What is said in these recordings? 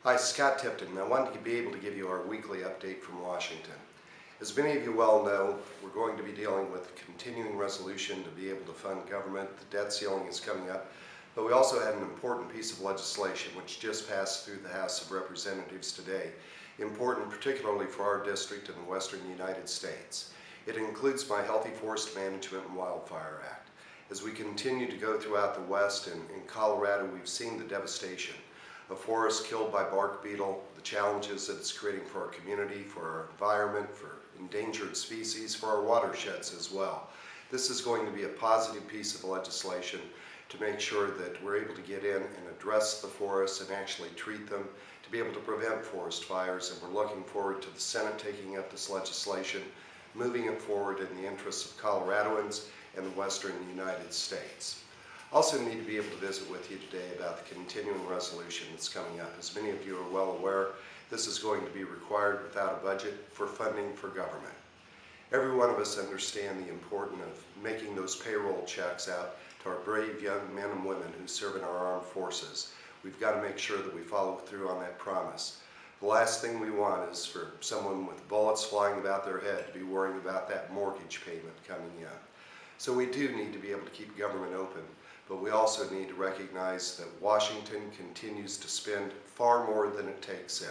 Hi, Scott Tipton. I wanted to be able to give you our weekly update from Washington. As many of you well know, we're going to be dealing with a continuing resolution to be able to fund government. The debt ceiling is coming up, but we also had an important piece of legislation which just passed through the House of Representatives today, important particularly for our district in the western United States. It includes my Healthy Forest Management and Wildfire Act. As we continue to go throughout the West and in Colorado, we've seen the devastation of forests killed by bark beetle, the challenges that it's creating for our community, for our environment, for endangered species, for our watersheds as well. This is going to be a positive piece of legislation to make sure that we're able to get in and address the forests and actually treat them to be able to prevent forest fires, and we're looking forward to the Senate taking up this legislation, moving it forward in the interests of Coloradoans and the western United States. Also need to be able to visit with you today about the continuing resolution that's coming up. As many of you are well aware, this is going to be required without a budget for funding for government. Every one of us understand the importance of making those payroll checks out to our brave young men and women who serve in our armed forces. We've got to make sure that we follow through on that promise. The last thing we want is for someone with bullets flying about their head to be worrying about that mortgage payment coming in. So we do need to be able to keep government open, but we also need to recognize that Washington continues to spend far more than it takes in.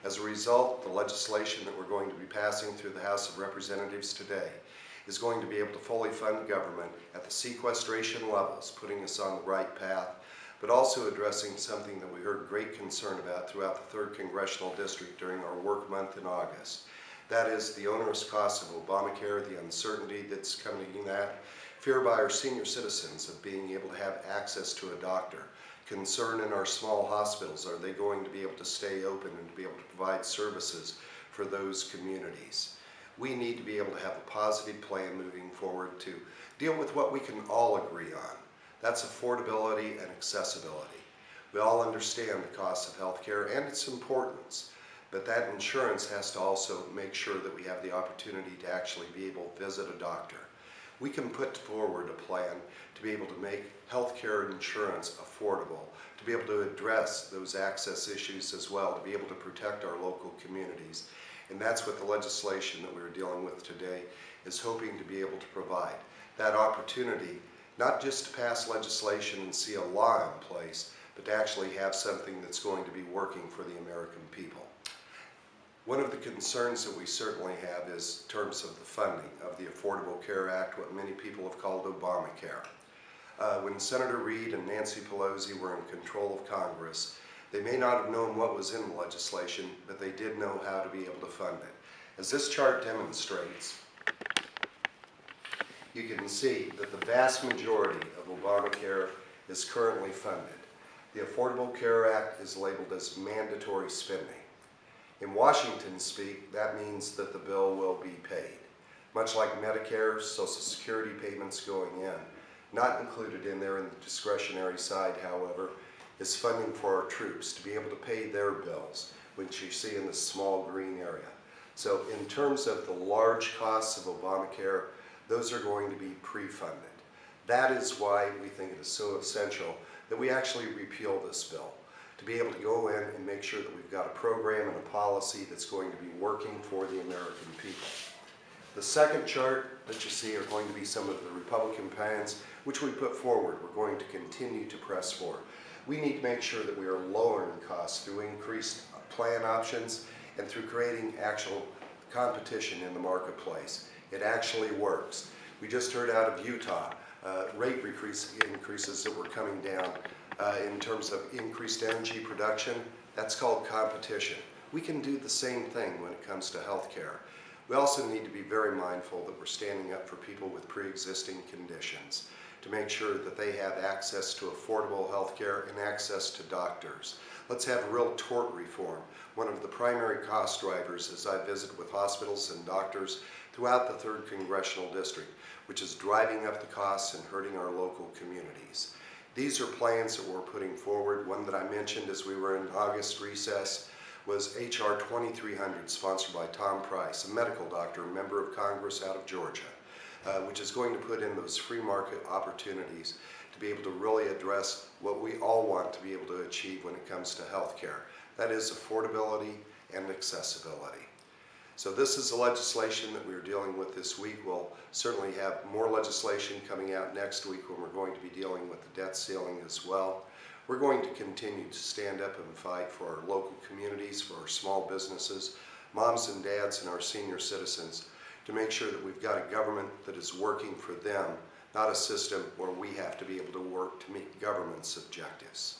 As a result, the legislation that we're going to be passing through the House of Representatives today is going to be able to fully fund government at the sequestration levels, putting us on the right path, but also addressing something that we heard great concern about throughout the 3rd Congressional District during our work month in August. That is the onerous cost of Obamacare, the uncertainty that's coming in that, fear by our senior citizens of being able to have access to a doctor, concern in our small hospitals, are they going to be able to stay open and to be able to provide services for those communities. We need to be able to have a positive plan moving forward to deal with what we can all agree on. That's affordability and accessibility. We all understand the cost of health care and its importance, but that insurance has to also make sure that we have the opportunity to actually be able to visit a doctor. We can put forward a plan to be able to make healthcare insurance affordable, to be able to address those access issues as well, to be able to protect our local communities. And that's what the legislation that we're dealing with today is hoping to be able to provide. That opportunity, not just to pass legislation and see a law in place, but to actually have something that's going to be working for the American people. One of the concerns that we certainly have is in terms of the funding of the Affordable Care Act, what many people have called Obamacare. When Senator Reid and Nancy Pelosi were in control of Congress, they may not have known what was in the legislation, but they did know how to be able to fund it. As this chart demonstrates, you can see that the vast majority of Obamacare is currently funded. The Affordable Care Act is labeled as mandatory spending. In Washington speak, that means that the bill will be paid. Much like Medicare, Social Security payments going in. Not included in there in the discretionary side, however, is funding for our troops to be able to pay their bills, which you see in the small green area. So in terms of the large costs of Obamacare, those are going to be pre-funded. That is why we think it is so essential that we actually repeal this bill, to be able to go in and make sure that we've got a program and a policy that's going to be working for the American people. The second chart that you see are going to be some of the Republican plans which we put forward. We're going to continue to press for. We need to make sure that we are lowering costs through increased plan options and through creating actual competition in the marketplace. It actually works. We just heard out of Utah rate increases that were coming down in terms of increased energy production. That's called competition. We can do the same thing when it comes to healthcare. We also need to be very mindful that we're standing up for people with pre-existing conditions to make sure that they have access to affordable healthcare and access to doctors. Let's have real tort reform. One of the primary cost drivers as I visit with hospitals and doctors throughout the 3rd Congressional District, which is driving up the costs and hurting our local communities. These are plans that we're putting forward. One that I mentioned as we were in August recess was H.R. 2300, sponsored by Tom Price, a medical doctor, a member of Congress out of Georgia, which is going to put in those free market opportunities to be able to really address what we all want to be able to achieve when it comes to health care. That is affordability and accessibility. So this is the legislation that we're dealing with this week. We'll certainly have more legislation coming out next week when we're going to be dealing with the debt ceiling as well. We're going to continue to stand up and fight for our local communities, for our small businesses, moms and dads, and our senior citizens to make sure that we've got a government that is working for them, not a system where we have to be able to work to meet government's objectives.